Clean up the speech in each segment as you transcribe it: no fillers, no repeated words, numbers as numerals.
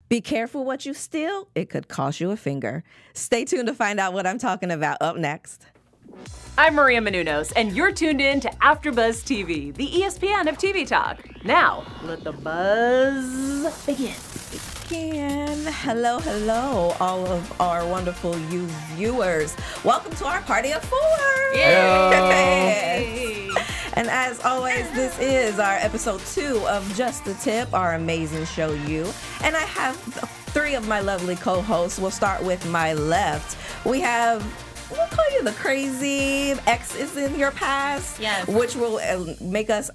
Be careful what you steal. It could cost you a finger. Stay tuned to find out what I'm talking about up next. I'm Maria Menounos, and you're tuned in to AfterBuzz TV, the ESPN of TV talk. Now, let the buzz begin. Hello, hello, all of our wonderful you viewers. Welcome to our party of four. Yay! And as always, this is our episode 2 of Just the Tip, our amazing show You. And I have 3 of my lovely co-hosts. We'll start with my left. We'll call you the crazy X is in your past. Yes. Which will make us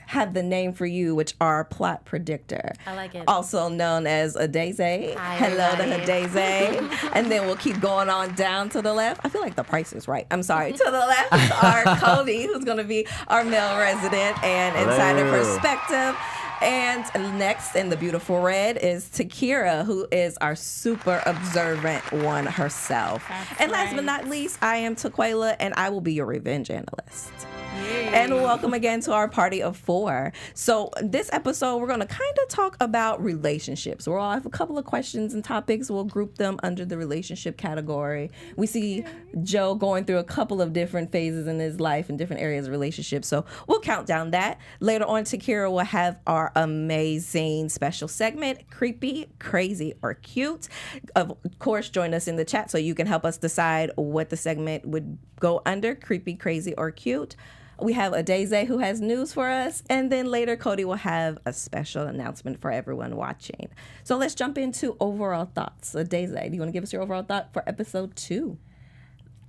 have the name for you, which are plot predictor. I like it. Also known as Adeze. Hi, Hello to everybody. Adeze. And then we'll keep going on down to the left. I feel like the price is right. I'm sorry. To the left is our Cody, who's going to be our male resident and insider perspective. And next in the beautiful red is Takira, who is our super observant one herself. That's and last right. but not least, I am Taquela, and I will be your revenge analyst. Yay. And welcome again to our party of 4. So this episode, we're going to kind of talk about relationships. We'll all have a couple of questions and topics. We'll group them under the relationship category. We see Joe going through a couple of different phases in his life and different areas of relationships. So we'll count down that. Later on, Takira will have our amazing special segment, Creepy, Crazy, or Cute. Of course, join us in the chat so you can help us decide what the segment would go under, Creepy, Crazy, or Cute. We have Adeze who has news for us, and then later Cody will have a special announcement for everyone watching. So let's jump into overall thoughts. Adeze, do you want to give us your overall thought for episode 2?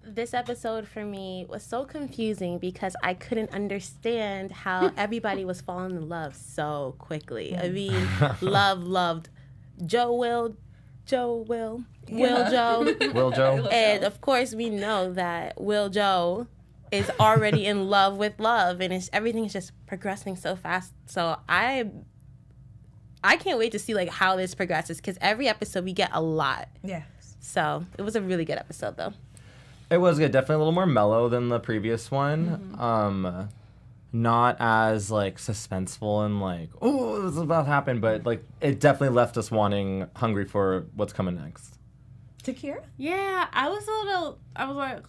This episode for me was so confusing because I couldn't understand how everybody was falling in love so quickly. I mean, loved Joe. Will Joe. And of course, we know that Will Joe is already in love with love, and everything is just progressing so fast. So I can't wait to see like how this progresses, because every episode we get a lot. Yes. So it was a really good episode, though. It was good. Definitely a little more mellow than the previous one. Mm-hmm. Not as like suspenseful and like, oh, this is about to happen, but like it definitely left us hungry for what's coming next. Takira? Yeah, I was like,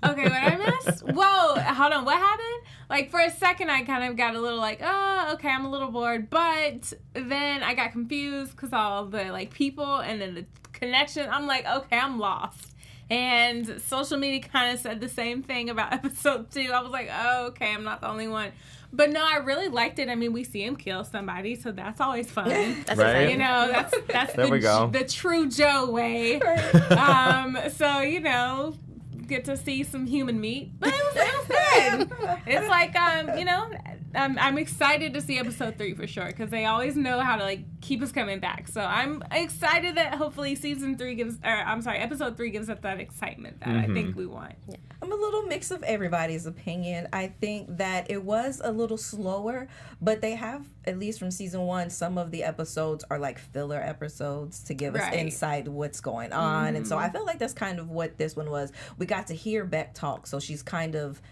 okay, what I missed? Whoa, hold on, what happened? Like, for a second, I kind of got a little like, oh, okay, I'm a little bored. But then I got confused because all the, like, people and then the connection. I'm like, okay, I'm lost. And social media kind of said the same thing about episode 2. I was like, oh, okay, I'm not the only one. But no, I really liked it. I mean, we see him kill somebody, so that's always fun. That's Right? exciting. You know, that's There we go. the true Joe way. So, you know, get to see some human meat. But it was good. It's like, you know, I'm excited to see episode 3 for sure, because they always know how to, like, keep us coming back. So I'm excited that hopefully episode 3 gives us that excitement that I think we want. Yeah. I'm a little mix of everybody's opinion. I think that it was a little slower, but they have, at least from season 1, some of the episodes are like filler episodes to give us Right. insight what's going on. And so I felt like that's kind of what this one was. We got to hear Beck talk, so she's kind of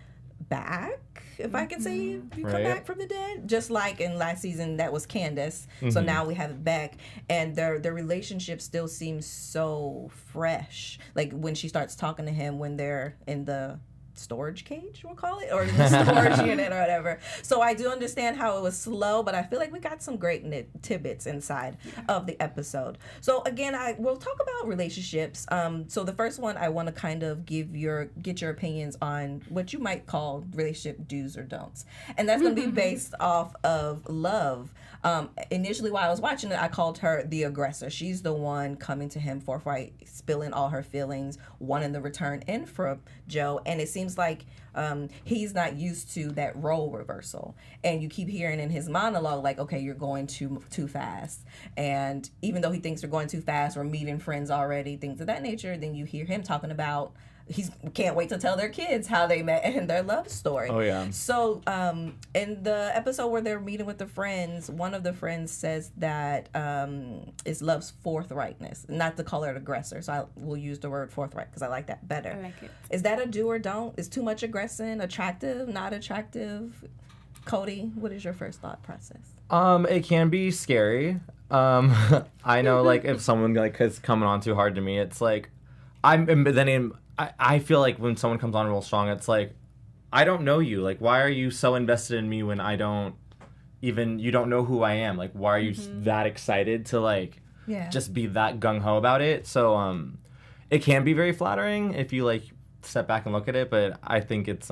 back, if I can say you come Right. back from the dead. Just like in last season, that was Candace. So now we have Beck, and their relationship still seems so fresh. Like when she starts talking to him when they're in the storage cage, we'll call it, or in the storage unit or whatever. So I do understand how it was slow, but I feel like we got some great tidbits inside of the episode. So again, we'll talk about relationships. So the first one, I want to kind of get your opinions on what you might call relationship do's or don'ts, and that's going to be based off of Love. Initially, while I was watching it, I called her the aggressor. She's the one coming to him forthright, spilling all her feelings, wanting the return in from Joe, and it seems like he's not used to that role reversal. And you keep hearing in his monologue, like, okay, you're going too fast. And even though he thinks they're going too fast, we're meeting friends already, things of that nature, then you hear him talking about he can't wait to tell their kids how they met and their love story. Oh, yeah. So in the episode where they're meeting with the friends, one of the friends says that it's Love's forthrightness, not to call her an aggressor. So I will use the word forthright because I like that better. I like it. Is that a do or don't? Is too much aggression attractive, not attractive? Cody, what is your first thought process? It can be scary. I know, like, if someone, like, is coming on too hard to me, it's like, I feel like when someone comes on real strong, it's like, I don't know you. Like, why are you so invested in me when you don't know who I am? Like, why are you that excited to, like, just be that gung-ho about it? So, it can be very flattering if you, like, step back and look at it, but I think it's,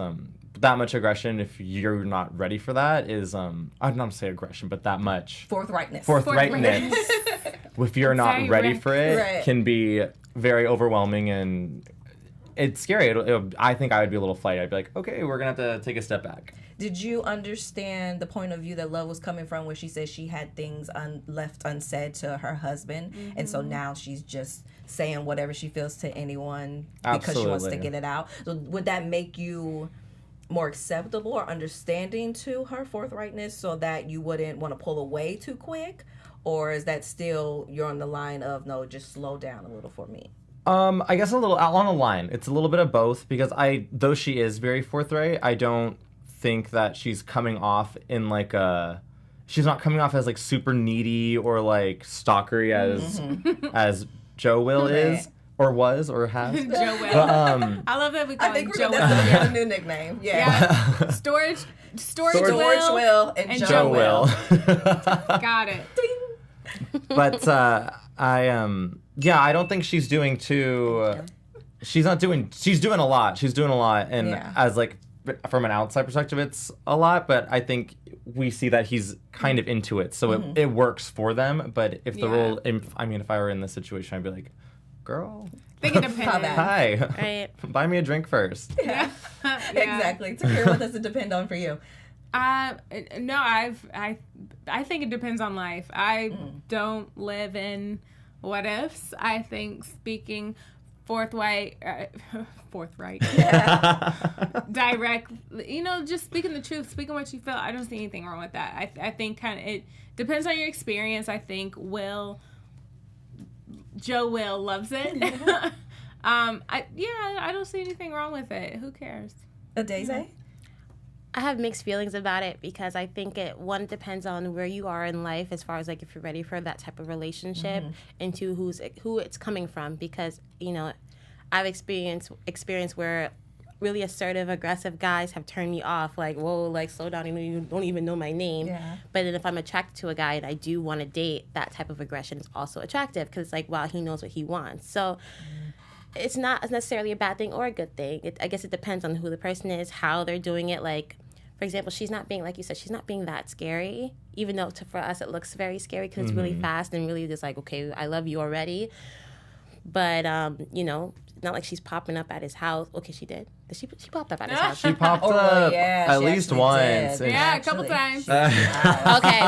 that much aggression, if you're not ready for that, is I'm not gonna say aggression, but that much Forthrightness. If you're not ready for it, Right. can be very overwhelming, and it's scary. I think I would be a little flighty. I'd be like, okay, we're gonna have to take a step back. Did you understand the point of view that Love was coming from, where she said she had things left unsaid to her husband, and so now she's just saying whatever she feels to anyone because she wants to get it out? So would that make you more acceptable or understanding to her forthrightness, so that you wouldn't want to pull away too quick? Or is that still, you're on the line of, no, just slow down a little for me? I guess a little out on the line. It's a little bit of both, because though she is very forthright, I don't think that she's coming off in like she's not coming off as like super needy or like stalkery as Joe Will is. Or was, or has. Joe Will. But, I love that we call him Joe Will. That's a new nickname. Yeah. Storage Will and Joe Will. Got it. But I don't think she's doing too. She's doing a lot. She's doing a lot, and as like from an outside perspective, it's a lot. But I think we see that he's kind of into it, so it works for them. But if the role, if I were in this situation, I'd be like, girl, I think it depends. Hi. Right. Buy me a drink first. Yeah. Exactly. Tahir, what does it depend on for you? No, I think it depends on life. I don't live in what ifs. I think speaking forthright, direct, just speaking the truth, speaking what you feel. I don't see anything wrong with that. I think kind of it depends on your experience. I think Joe Will loves it. I don't see anything wrong with it. Who cares? Daisy? I have mixed feelings about it, because I think it depends on where you are in life, as far as like if you're ready for that type of relationship, and to who it's coming from. Because I've experienced where really assertive, aggressive guys have turned me off. Like, whoa, like, slow down, you don't even know my name. Yeah. But then if I'm attracted to a guy and I do want to date, that type of aggression is also attractive, because it's like, wow, he knows what he wants. So it's not necessarily a bad thing or a good thing. I guess it depends on who the person is, how they're doing it. Like, for example, she's not being, like you said, she's not being that scary, even though for us it looks very scary, because it's really fast and really just like, okay, I love you already. But, not like she's popping up at his house. Okay, she did. She popped up at his house. She popped up at least once. Yeah, a couple times. Okay.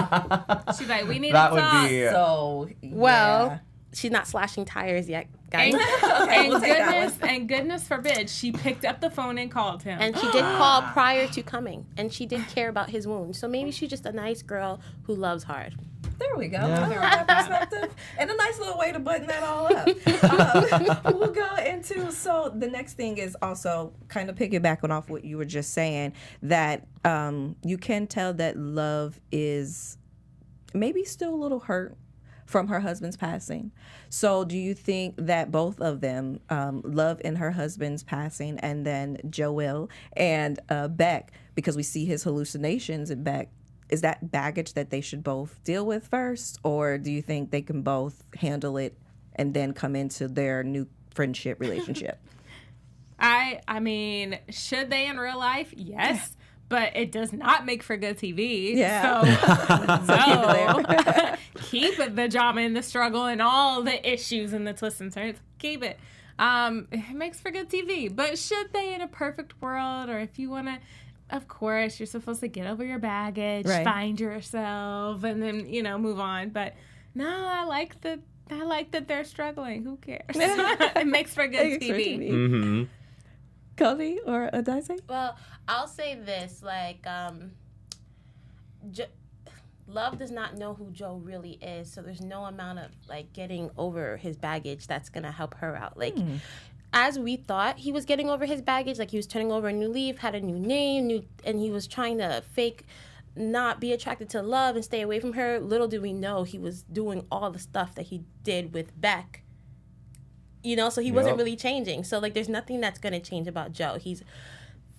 She's like, we need that to would talk. be So, well, she's not slashing tires yet, guys. And goodness forbid, she picked up the phone and called him. And she did call prior to coming, and she did care about his wounds. So maybe she's just a nice girl who loves hard. There we go. Yeah. That perspective. And a nice little way to button that all up. We'll go into, so the next thing is also kind of piggybacking off what you were just saying, that you can tell that Love is maybe still a little hurt from her husband's passing. So do you think that both of them, Love in her husband's passing, and then Joel and Beck, because we see his hallucinations in Beck, is that baggage that they should both deal with first? Or do you think they can both handle it and then come into their new friendship relationship? I mean, should they in real life? Yes. But it does not make for good TV. Yeah. So keep it, the drama and the struggle and all the issues and the twists and turns. Keep it. It makes for good TV. But should they in a perfect world, or if you want to, of course, you're supposed to get over your baggage, find yourself, and then, move on. But no, I like that they're struggling. Who cares? It makes for good TV. Mm-hmm. Cody or Daisy? Well, I'll say this, like, Love does not know who Joe really is, so there's no amount of, like, getting over his baggage that's going to help her out. Like, as we thought he was getting over his baggage, like, he was turning over a new leaf, had a new name, and he was trying to fake not be attracted to Love and stay away from her, little did we know he was doing all the stuff that he did with Beck. You know, so he wasn't really changing. So, like, there's nothing that's going to change about Joe. He's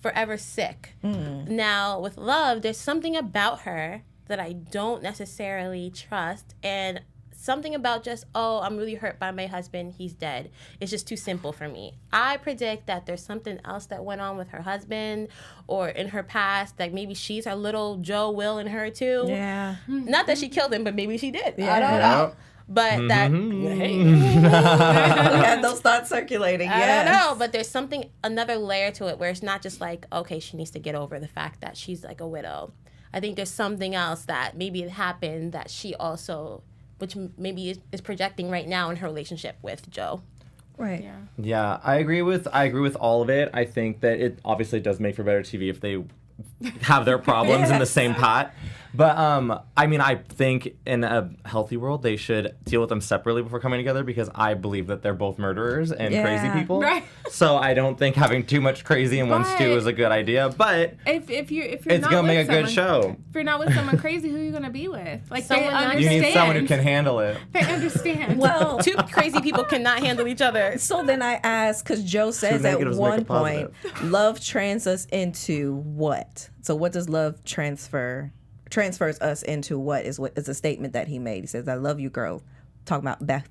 forever sick. Now, with Love, there's something about her that I don't necessarily trust. And something about just, oh, I'm really hurt by my husband, he's dead. It's just too simple for me. I predict that there's something else that went on with her husband or in her past, that maybe she's her little Joe Will in her too. Yeah. Not that she killed him, but maybe she did. Yeah. I don't know. But that, We had those thoughts circulating. I Yes. don't know, but there's something, another layer to it where it's not just like, okay, she needs to get over the fact that she's like a widow. I think there's something else that maybe it happened that she also, which maybe is projecting right now in her relationship with Joe. Right. Yeah, I agree with all of it. I think that it obviously does make for better TV if they have their problems in the same pot. But I mean, I think in a healthy world they should deal with them separately before coming together, because I believe that they're both murderers and crazy people. Right. So I don't think having too much crazy in one stew is a good idea. But if you're it's not gonna with make a good someone- show. If you're not with someone crazy, who are you gonna be with? Like, they Someone not- understand. You need someone who can handle it. They understand. Well, Two crazy people cannot handle each other. so then I asked, because Joe says at negatives make one a point, positive. love transfers us into what? So what does love transfers us into? What is a statement that he made. He says, I love you, girl. Talking about Beck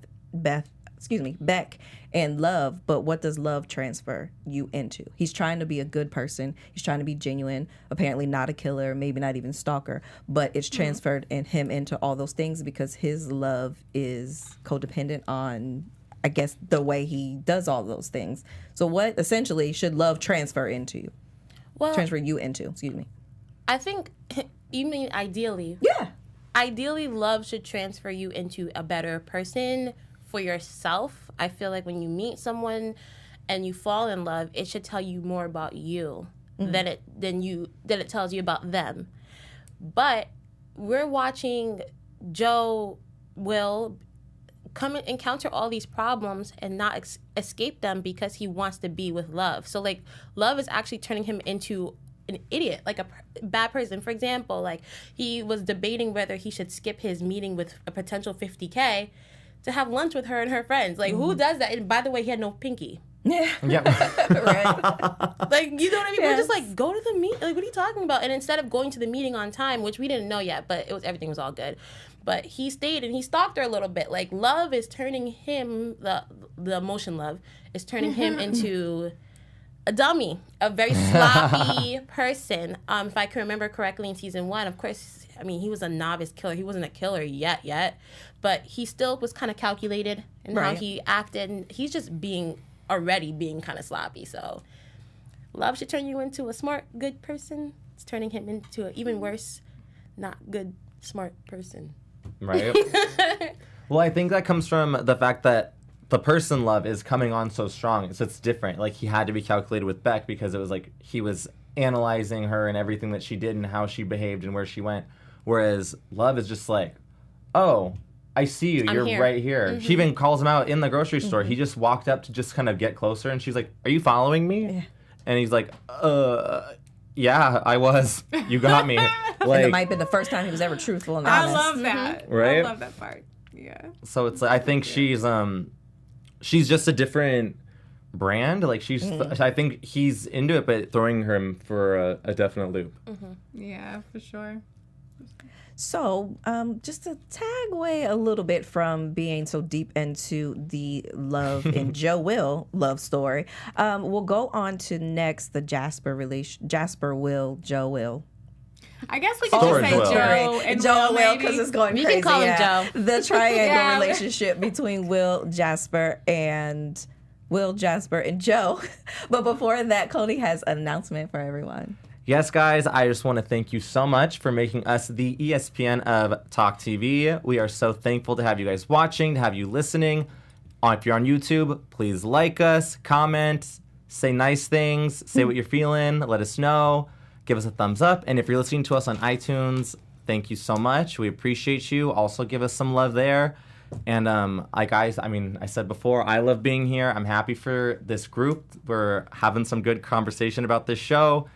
and Love, but what does love transfer you into? He's trying to be a good person. He's trying to be genuine, apparently not a killer, maybe not even stalker, but it's transferred in him into all those things because his love is codependent on, I guess, the way he does all those things. So what essentially should love transfer into you? Well, Transfer you into, excuse me. I think, you mean ideally. Yeah. Ideally, love should transfer you into a better person for yourself. I feel like when you meet someone and you fall in love, it should tell you more about you than it tells you about them. But we're watching Joe Will come and encounter all these problems and not escape them because he wants to be with Love. So, like, Love is actually turning him into an idiot, like a bad person. For example, like, he was debating whether he should skip his meeting with a potential $50K to have lunch with her and her friends. Like, who does that? And by the way, he had no pinky. Yeah. Yeah. Right. Like, you know what I mean? Yes. We're just like, go to the meet. Like, what are you talking about? And instead of going to the meeting on time, which we didn't know yet, but everything was all good. But he stayed and he stalked her a little bit. Like, Love is turning him, the emotion Love, is turning him into a dummy, a very sloppy person. If I can remember correctly in season 1, of course, I mean, he was a novice killer. He wasn't a killer yet. But he still was kind of calculated in how he acted. And he's just already being kind of sloppy. So love should turn you into a smart, good person. It's turning him into an even worse, not good, smart person. Right. Well, I think that comes from the fact that the person Love is coming on so strong. So it's different. Like, he had to be calculated with Beck because it was like he was analyzing her and everything that she did and how she behaved and where she went. Whereas Love is just like, oh, I see you. You're here. right here. Mm-hmm. She even calls him out in the grocery store. He just walked up to just kind of get closer, and she's like, are you following me? Yeah. And he's like, yeah, I was. You got me. Like, And it might have been the first time he was ever truthful and honest. I love that. Right? I love that part. Yeah. So it's like, I think she's just a different brand. Like, I think he's into it, but throwing him for a definite loop. Mm-hmm. Yeah, for sure. So, just to tag away a little bit from being so deep into the Love and Joe Will love story, we'll go on to next the Jasper Will, Joe Will. I guess we could Storage just say Will. Joe and Joe Will, Will, maybe. because it's going You crazy. can call him Joe. The triangle Yeah. relationship between Will, Jasper, and Joe. But before that, Cody has an announcement for everyone. Yes, guys, I just want to thank you so much for making us the ESPN of Talk TV. We are so thankful to have you guys watching, to have you listening. If you're on YouTube, please like us, comment, say nice things, say what you're feeling, let us know, give us a thumbs up. And if you're listening to us on iTunes, thank you so much. We appreciate you. Also, give us some love there. And guys, I mean, I said before, I love being here. I'm happy for this group. We're having some good conversation about this show.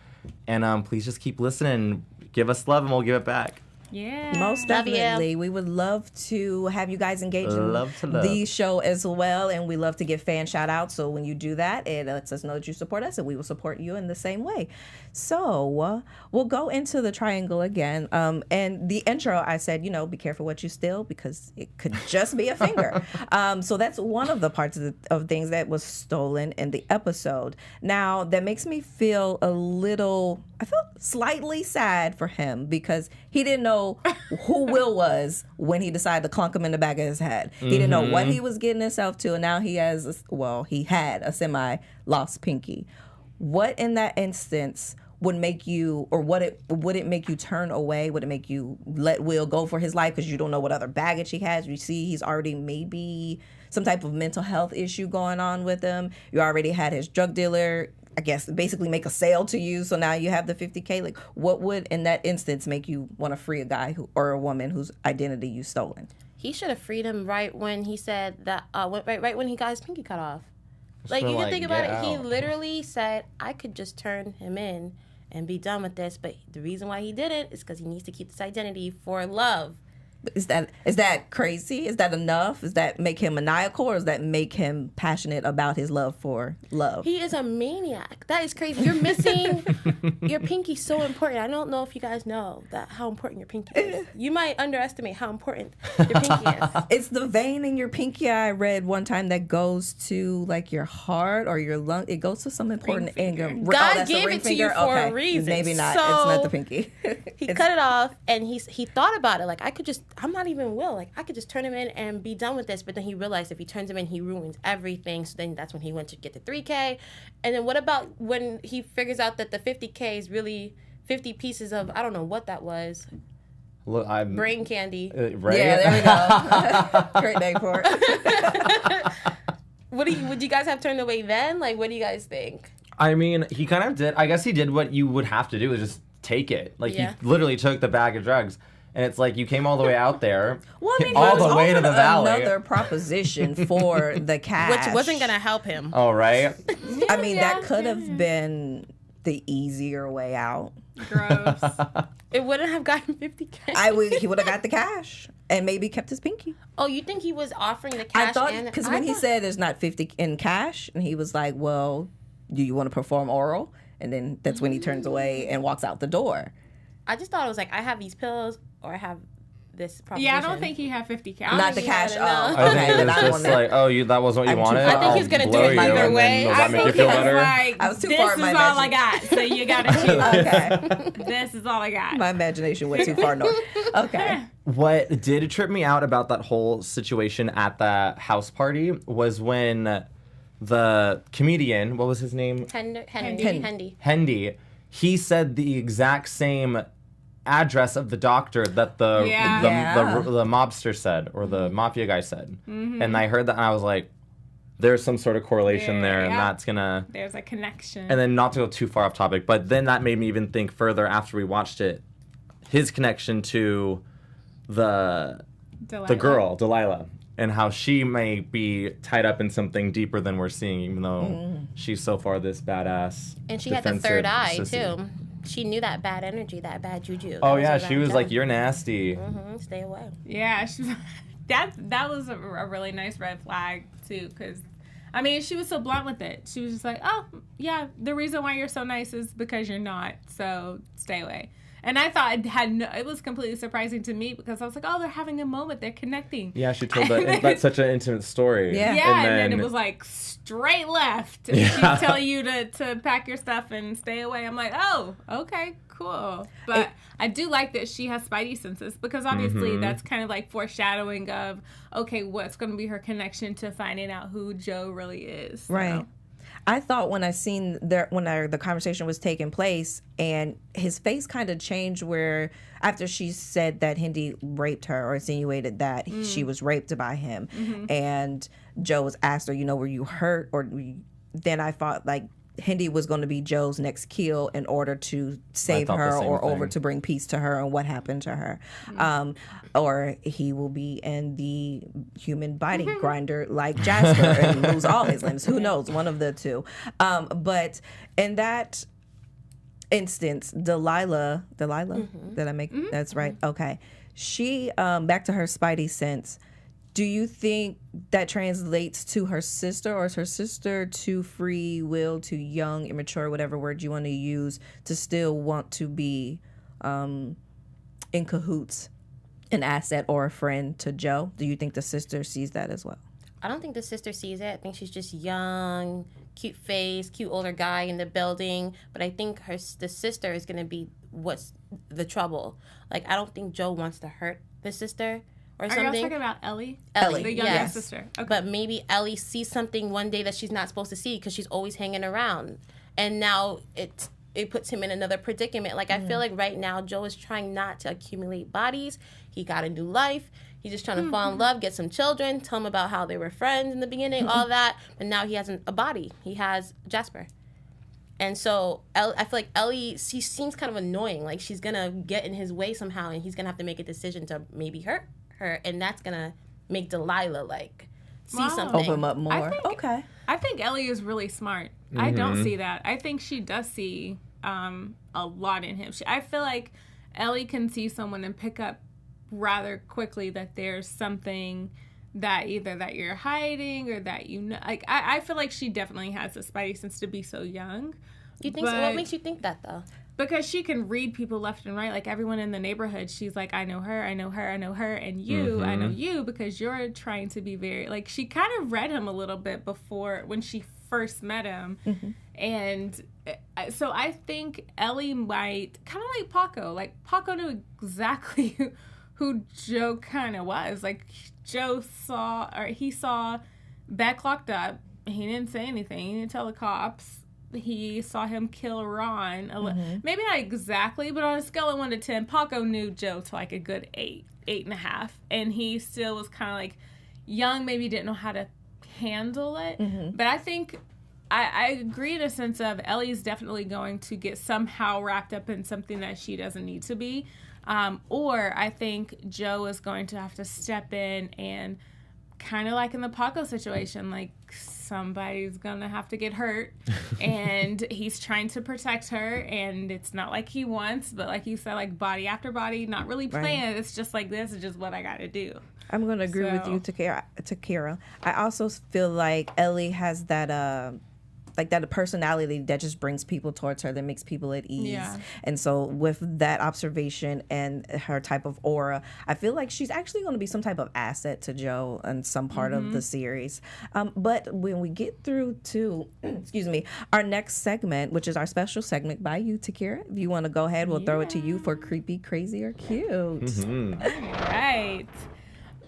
And please just keep listening. give us love and we'll give it back. Yeah. Most Love you. definitely. We would love to have you guys engage Love to in love. the show as well. And we love to give fan shout outs. So when you do that, it lets us know that you support us and we will support you in the same way. So we'll go into the triangle again. And the intro, I said, be careful what you steal because it could just be a finger. So that's one of the parts of things that was stolen in the episode. Now, that makes me feel I felt slightly sad for him because he didn't know who Will was when he decided to clunk him in the back of his head. He didn't know what he was getting himself to, and now he had a semi-lost pinky. What in that instance would make you, or would it make you turn away? Would it make you let Will go for his life because you don't know what other baggage he has? You see he's already maybe some type of mental health issue going on with him. You already had his drug dealer, I guess, basically make a sale to you. So now you have the $50K. Like, what would in that instance make you want to free a guy or a woman whose identity you stolen? He should have freed him right when he said that. Right when he got his pinky cut off. Like, you can think about it. He literally said, "I could just turn him in and be done with this." But the reason why he didn't is because he needs to keep this identity for love. Is that crazy? Is that enough? Does that make him maniacal, or does that make him passionate about his love for love? He is a maniac. That is crazy. You're missing your pinky. So important. I don't know if you guys know how important your pinky is. You might underestimate how important your pinky is. It's the vein in your pinky I read one time that goes to like your heart or your lung. It goes to some important organ. God gave it to you for a reason. Maybe not. So it's not the pinky. He cut it off, and he thought about it. Like, I'm not even Will. Like, I could just turn him in and be done with this. But then he realized if he turns him in, he ruins everything. So then that's when he went to get the $3K. And then what about when he figures out that the $50K is really 50 pieces of, I don't know what that was. Look, brain candy. Right? Yeah, there we go. Great name for it. Would you guys have turned away then? Like, what do you guys think? I mean, he kind of did. I guess he did what you would have to do, is just take it. Like, he literally took the bag of drugs. And it's like, you came all the way out there, well, I mean, all the way to the valley. Another proposition for the cash. Which wasn't going to help him. Oh, right? I mean, that could have been the easier way out. Gross. It wouldn't have gotten $50K. He would have got the cash and maybe kept his pinky. Oh, you think he was offering the cash? I thought, because when he said there's not 50 in cash, and he was like, well, do you want to perform oral? And then that's when he turns away and walks out the door. I just thought it was like, I have these pills, or I have this proposition. Yeah, I don't think he had $50K. Not the cash. Oh, I think it was just like, that wasn't what you wanted? I think he's going to do it either way. Does that make you feel better? Like, I was too this far is in my all I got, so you got to choose. Okay. This is all I got. My imagination went too far north. Okay. What did trip me out about that whole situation at the house party was when the comedian, what was his name? Hendy. He said the exact same address of the doctor that the mobster said, or the mafia guy said. Mm-hmm. And I heard that and I was like, there's some sort of correlation there, and that's gonna... There's a connection. And then, not to go too far off topic, but then that made me even think further after we watched it, his connection to the girl, Delilah, and how she may be tied up in something deeper than we're seeing, even though she's so far this badass. And she had the third eye, too. She knew that bad energy, that bad juju. Oh, yeah, she was like, you're nasty. Mm-hmm, stay away. Yeah, that was a really nice red flag, too, because, I mean, she was so blunt with it. She was just like, oh, yeah, the reason why you're so nice is because you're not, so stay away. And I thought it was completely surprising to me because I was like, oh, they're having a moment. They're connecting. Yeah, she told that's such an intimate story. Yeah, and then it was like straight left. She'd tell you to pack your stuff and stay away. I'm like, oh, okay, cool. But I do like that she has spidey senses because obviously that's kind of like foreshadowing of, okay, what's going to be her connection to finding out who Joe really is. So. Right. I thought when the conversation was taking place and his face kind of changed where after she said that Hendy raped her or insinuated that she was raped by him and Joe was asked her, were you hurt? Then I thought like Hendy was going to be Joe's next kill in order to save her or over to bring peace to her and what happened to her. Or he will be in the human body grinder like Jasper and lose all his limbs. Who knows? One of the two. But in that instance, Delilah, did I make that's right? Okay. She back to her spidey sense. Do you think that translates to her sister, or is her sister too free will, too young, immature, whatever word you want to use, to still want to be in cahoots, an asset or a friend to Joe? Do you think the sister sees that as well? I don't think the sister sees it. I think she's just young, cute face, cute older guy in the building. But I think the sister is going to be what's the trouble. Like, I don't think Joe wants to hurt the sister or something. Are y'all talking about Ellie? Ellie, the younger yes. sister. Okay. But maybe Ellie sees something one day that she's not supposed to see because she's always hanging around. And now it puts him in another predicament. Like, I feel like right now Joe is trying not to accumulate bodies. He got a new life. He's just trying to fall in love, get some children, tell them about how they were friends in the beginning, all that. But now he has a body. He has Jasper. And so I feel like Ellie, she seems kind of annoying. Like, she's going to get in his way somehow, and he's going to have to make a decision to maybe hurt her. And that's going to make Delilah, like, see something. Open him up more. Okay. I think Ellie is really smart. I don't see that. I think she does see a lot in him. I feel like Ellie can see someone and pick up rather quickly that there's something that either that you're hiding or that you know. Like, I feel like she definitely has a spidey sense to be so young. You think so? What makes you think that, though? Because she can read people left and right. Like, everyone in the neighborhood, she's like, I know her, I know her, I know her, and you, I know you, because you're trying to be very, like, she kind of read him a little bit before, when she first met him. And so I think Ellie might, kind of like Paco. Like, Paco knew exactly who Joe kind of was. Like, Joe he saw Beck locked up. He didn't say anything. He didn't tell the cops. He saw him kill Ron. Maybe not exactly, but on a scale of 1 to 10, Paco knew Joe to like a good 8.5. And he still was kind of like young, maybe didn't know how to handle it. But I think I agree in a sense of Ellie's definitely going to get somehow wrapped up in something that she doesn't need to be. Or I think Joe is going to have to step in and kind of like in the Paco situation, like somebody's going to have to get hurt and he's trying to protect her and it's not like he wants, but like you said, like body after body, not really planned. It's just like, this is just what I got to do. I'm going to agree with you, Takira. I also feel like Ellie has that like that personality that just brings people towards her, that makes people at ease. Yeah. And so with that observation and her type of aura, I feel like she's actually going to be some type of asset to Joe in some part of the series. But when we get through to, our next segment, which is our special segment by you, Takira, if you want to go ahead, we'll throw it to you for creepy, crazy, or cute. All right.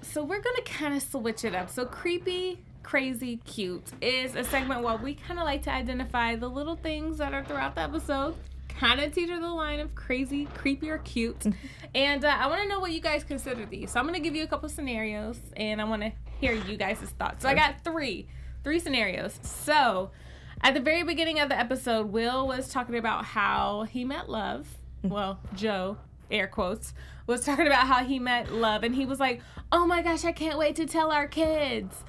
So we're going to kind of switch it up. So creepy, crazy, cute is a segment where we kind of like to identify the little things that are throughout the episode, kind of teeter the line of crazy, creepy, or cute. And I want to know what you guys consider these. So I'm going to give you a couple scenarios, and I want to hear you guys' thoughts. So I got three scenarios. So at the very beginning of the episode, Will was talking about how he met love. Well, Joe, air quotes, was talking about how he met love, and he was like, oh my gosh, I can't wait to tell our kids.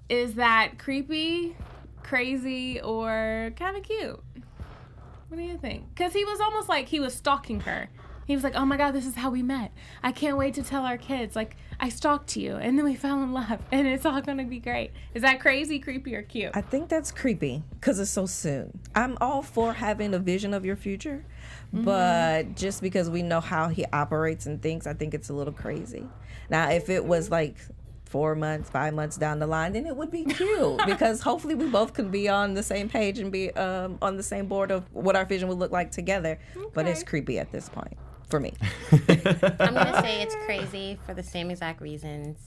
Is that creepy, crazy, or kind of cute? What do you think? Because he was almost like he was stalking her. He was like, oh my God, this is how we met. I can't wait to tell our kids. Like, I stalked you, and then we fell in love, and it's all going to be great. Is that crazy, creepy, or cute? I think that's creepy because it's so soon. I'm all for having a vision of your future, but just because we know how he operates and thinks, I think it's a little crazy. Now, if it was like 4 months, 5 months down the line, then it would be cute because hopefully we both can be on the same page and be on the same board of what our vision would look like together. Okay. But it's creepy at this point for me. I'm going to say it's crazy for the same exact reasons.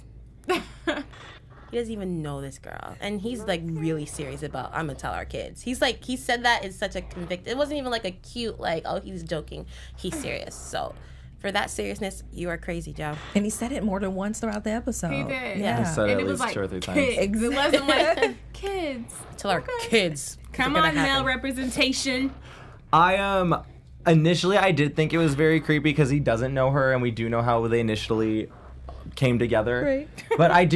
He doesn't even know this girl. And he's like really serious about, I'm going to tell our kids. He's like, he said that in such a convict. It wasn't even like a cute, like, oh, he's joking. He's serious. So for that seriousness, you are crazy, Joe. And he said it more than once throughout the episode. He did. Yeah. He said it And at it was least like 2 or 3 times. kids. It wasn't like kids. Tell our kids. Come on, male representation. Initially I did think it was very creepy because he doesn't know her, and we do know how they initially came together. Right. But I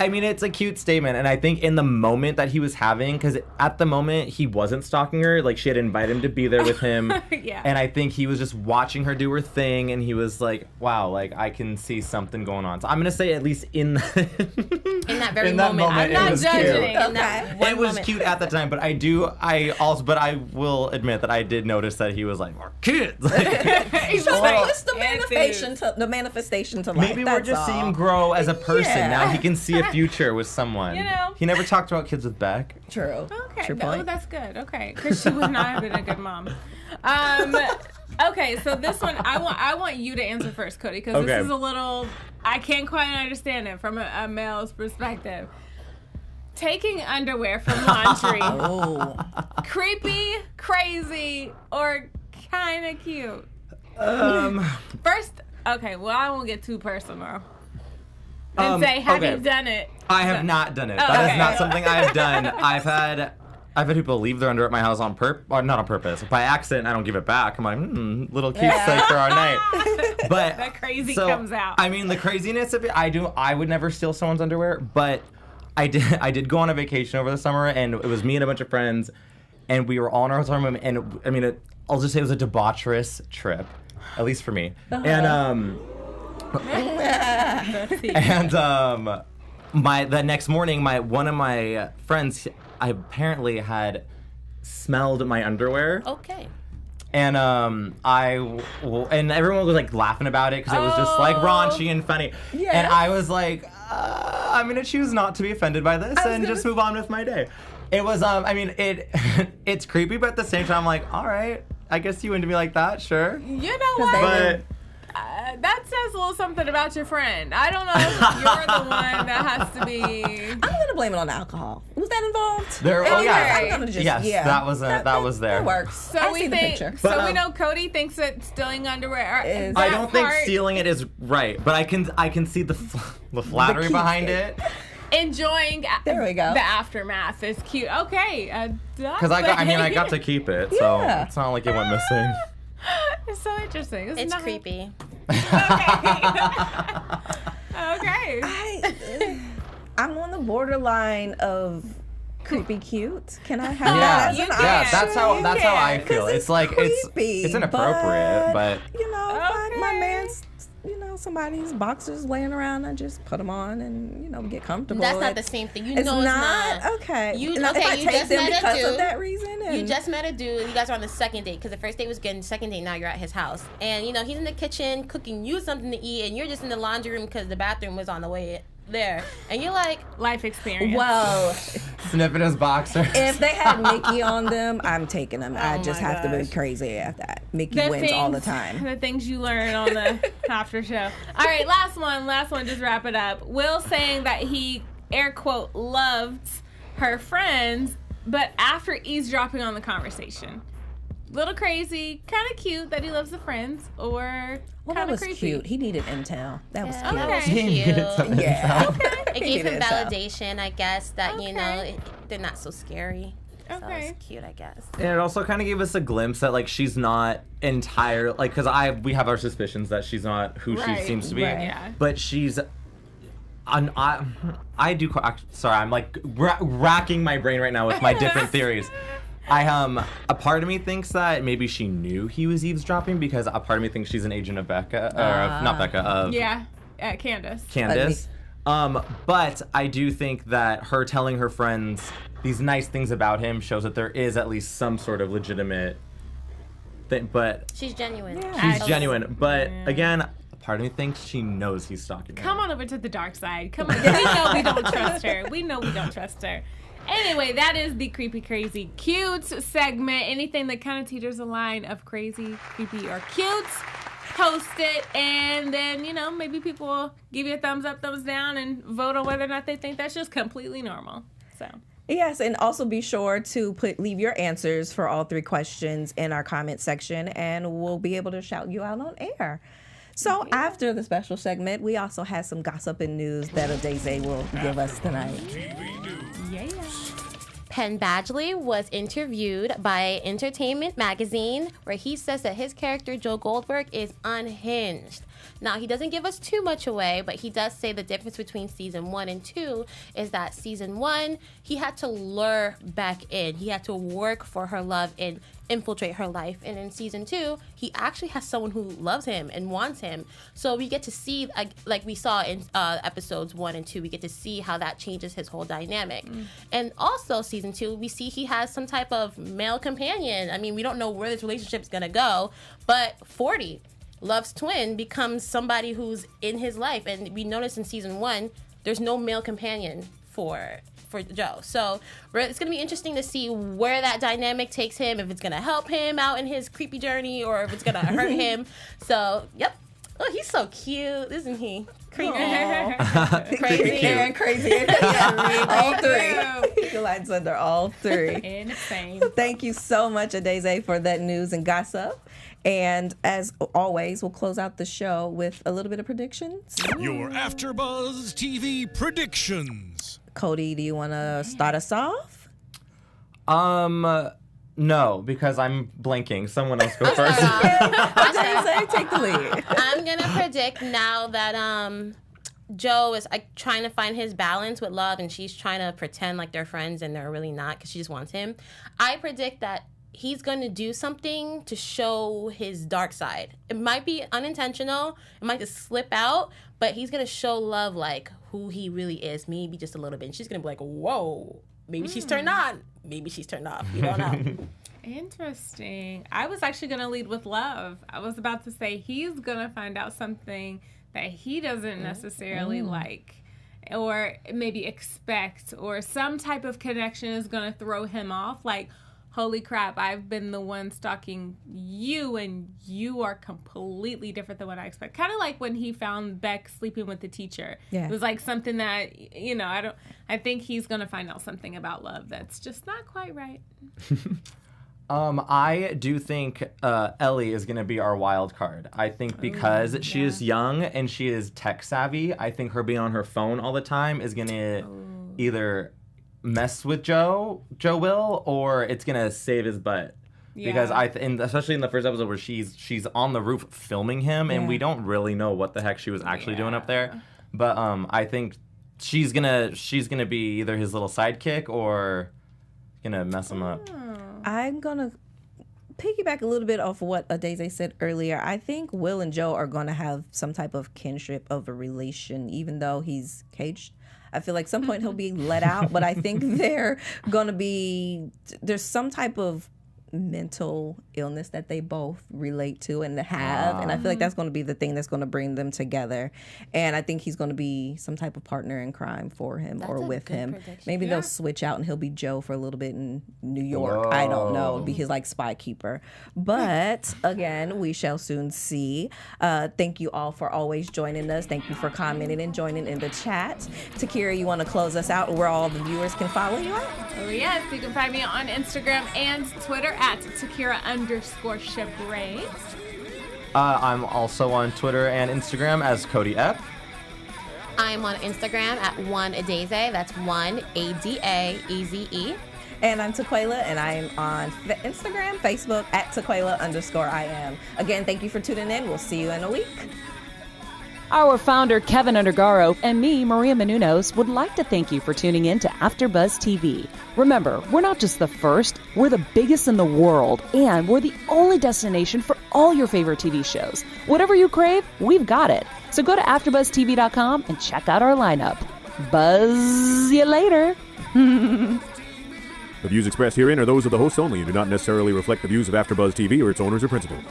mean, it's a cute statement. And I think in the moment that he was having, because at the moment he wasn't stalking her, like she had invited him to be there with him. Yeah. And I think he was just watching her do her thing. And he was like, wow, like I can see something going on. So I'm going to say at least in that very in that moment. I'm it not was judging. cute. In that one It was moment. cute at the time, but I will admit that I did notice that he was like, more kids. He's So like, it's the manifestation to life. Maybe we're that's just all. seeing him grow as a person. Yeah. Now he can see a future with someone. You know. He never talked about kids with Beck. True. Okay, True oh, point. that's good. Okay, because she would not have been a good mom. Okay, so this one I want you to answer first, Cody, because Okay. this is a little I can't quite understand it from a male's perspective. Taking underwear from laundry, Oh. creepy, crazy, or kind of cute. First, okay, well I won't get too personal. And say, have okay. you done it? I have not done it. Oh, That is okay. not something I have done. I've had people leave their underwear at my house on or not on purpose. By accident, I don't give it back. I'm like, little cute sake for our night. But That crazy so, comes out. I mean, the craziness of it, I would never steal someone's underwear, but I did go on a vacation over the summer, and it was me and a bunch of friends, and we were all in our hotel room, and I mean, I'll just say it was a debaucherous trip, at least for me. And the next morning, one of my friends, I apparently had smelled my underwear. Okay. And and everyone was like laughing about it because it was just like raunchy and funny. Yeah. And I was like, I'm gonna choose not to be offended by this and just move on with my day. It was I mean it's creepy, but at the same time I'm like, all right, I guess you into me like that, sure. You know what? But That says a little something about your friend. I don't know if you're the one that has to be. I'm gonna blame it on alcohol. Was that involved? yeah. I'm gonna just, Yes, yeah. that was there. That works. So I we see the think. picture. So But, we know Cody thinks that stealing underwear. Is- I don't think stealing it is right, but I can see the flattery cute behind thing. it. Enjoying There we go. the aftermath is cute. Okay, Because I got to keep it, so Yeah. it's not like it went missing. It's so interesting. It's not- creepy. Okay. I'm on the borderline of creepy cute. Can I have Yeah, that as an yeah, option? that's how I feel. 'Cause It's like creepy, it's inappropriate, but you know, if my Okay. man's, somebody's boxers laying around, I just put them on and get comfortable. That's not the same thing. You It's know it's not. okay. You- Now, if okay, I you take just them met a because dude. of that reason. And You just met a dude. You guys are on the second date because the first date was good. And the second date, now you're at his house, and he's in the kitchen cooking you something to eat, and you're just in the laundry room because the bathroom was on the way there, and you're like, Life experience. well, sniffing his boxer. if they had Mickey on them, I'm taking them. I just my have to be gosh. crazy at that. Mickey The wins all the things- time. The things you learn on the after show. All right, last one, just wrap it up. Will saying that he, air quote, loved her friends, but after eavesdropping on the conversation. Little crazy, kind of cute that he loves the friends, or Well, that kind of was creepy. cute. He needed intel. That was yeah, cute. that was Okay. He needed cute. some Yeah. It He gave him needed intel. validation, I guess, that Okay. they're not so scary. So Okay. it's cute, I guess. And it also kind of gave us a glimpse that like she's not entire because we have our suspicions that she's not who Right, she seems to be, right. Yeah. but she's. I do. Sorry, I'm like racking my brain right now with my different theories. A part of me thinks that maybe she knew he was eavesdropping because a part of me thinks she's an agent of Becca, or of, not Becca, of Yeah, Candace. Candace. But I do think that her telling her friends these nice things about him shows that there is at least some sort of legitimate thing. But She's genuine. Yeah. she's genuine. But again, a part of me thinks she knows he's stalking her. Come on over to the dark side. Come on. We know we don't trust her. We know we don't trust her. Anyway, that is the creepy, crazy, cute segment. Anything that kind of teeters a line of crazy, creepy, or cute, post it, and then maybe people will give you a thumbs up, thumbs down, and vote on whether or not they think that's just completely normal. So. Yes, and also be sure to leave your answers for all 3 questions in our comment section, and we'll be able to shout you out on air. So after the special segment, we also have some gossip and news that Adeze will give us tonight. Yeah. Penn Badgley was interviewed by Entertainment Magazine, where he says that his character, Joe Goldberg, is unhinged. Now, he doesn't give us too much away, but he does say the difference between season 1 and 2 is that season 1, he had to lure back in. He had to work for her love and infiltrate her life. And in season 2, he actually has someone who loves him and wants him. So we get to see, like we saw in episodes 1 and 2, we get to see how that changes his whole dynamic. And also season 2, we see he has some type of male companion. I mean, we don't know where this relationship is going to go, but 40, Love's twin, becomes somebody who's in his life. And we notice in season 1, there's no male companion for Joe. So it's going to be interesting to see where that dynamic takes him, if it's going to help him out in his creepy journey or if it's going to hurt him. So, yep. Oh, he's so cute, isn't he? Creepy. Crazy. And crazy. Yeah, all three. He lies under all three. Insane. Thank you so much, Adeze, for that news and gossip. And as always, we'll close out the show with a little bit of predictions. Your AfterBuzz TV predictions. Cody, do you want to start us off? No, because I'm blanking. Someone else go first. Adeze, take the lead. I'm going to predict now that Joe is trying to find his balance with Love, and she's trying to pretend like they're friends and they're really not because she just wants him. I predict that he's going to do something to show his dark side. It might be unintentional. It might just slip out, but he's going to show Love like who he really is, maybe just a little bit. And she's going to be like, whoa, maybe she's turned on. Maybe she's turned off. You don't know. Interesting. I was actually going to lead with Love. I was about to say he's going to find out something that he doesn't necessarily like or maybe expect, or some type of connection is going to throw him off. Like, holy crap, I've been the one stalking you and you are completely different than what I expect. Kind of like when he found Beck sleeping with the teacher. Yeah. It was like something that, you know, I think he's going to find out something about Love that's just not quite right. I do think Ellie is going to be our wild card. I think because she is young and she is tech savvy, I think her being on her phone all the time is going to either mess with Joe will, or it's gonna save his butt. Yeah. Because and especially in the first episode where she's on the roof filming him, and we don't really know what the heck she was actually doing up there. But I think she's gonna be either his little sidekick or gonna mess him up. I'm gonna piggyback a little bit off of what Adeze said earlier. I think Will and Joe are gonna have some type of kinship of a relation, even though he's caged. I feel like some point he'll be let out, but I think there's some type of mental illness that they both relate to and have, and I feel like that's going to be the thing that's going to bring them together. And I think he's going to be some type of partner in crime for him or with him. Prediction. Maybe they'll switch out and he'll be Joe for a little bit in New York. Whoa. I don't know. It'll be his like spy keeper. But again, we shall soon see. Thank you all for always joining us. Thank you for commenting and joining in the chat. Takira, you want to close us out where all the viewers can follow you at? Oh yes, you can find me on Instagram and Twitter at Takira_Shabrae. I'm also on Twitter and Instagram as Cody Epp. I'm on Instagram at 1Adeze. That's 1ADAEZE. And I'm Taquela, and I'm on Instagram, Facebook at Taquela_IM. Again, thank you for tuning in. We'll see you in a week. Our founder, Kevin Undergaro, and me, Maria Menounos, would like to thank you for tuning in to AfterBuzz TV. Remember, we're not just the first, we're the biggest in the world, and we're the only destination for all your favorite TV shows. Whatever you crave, we've got it. So go to AfterBuzzTV.com and check out our lineup. Buzz you later. The views expressed herein are those of the hosts only and do not necessarily reflect the views of AfterBuzz TV or its owners or principals.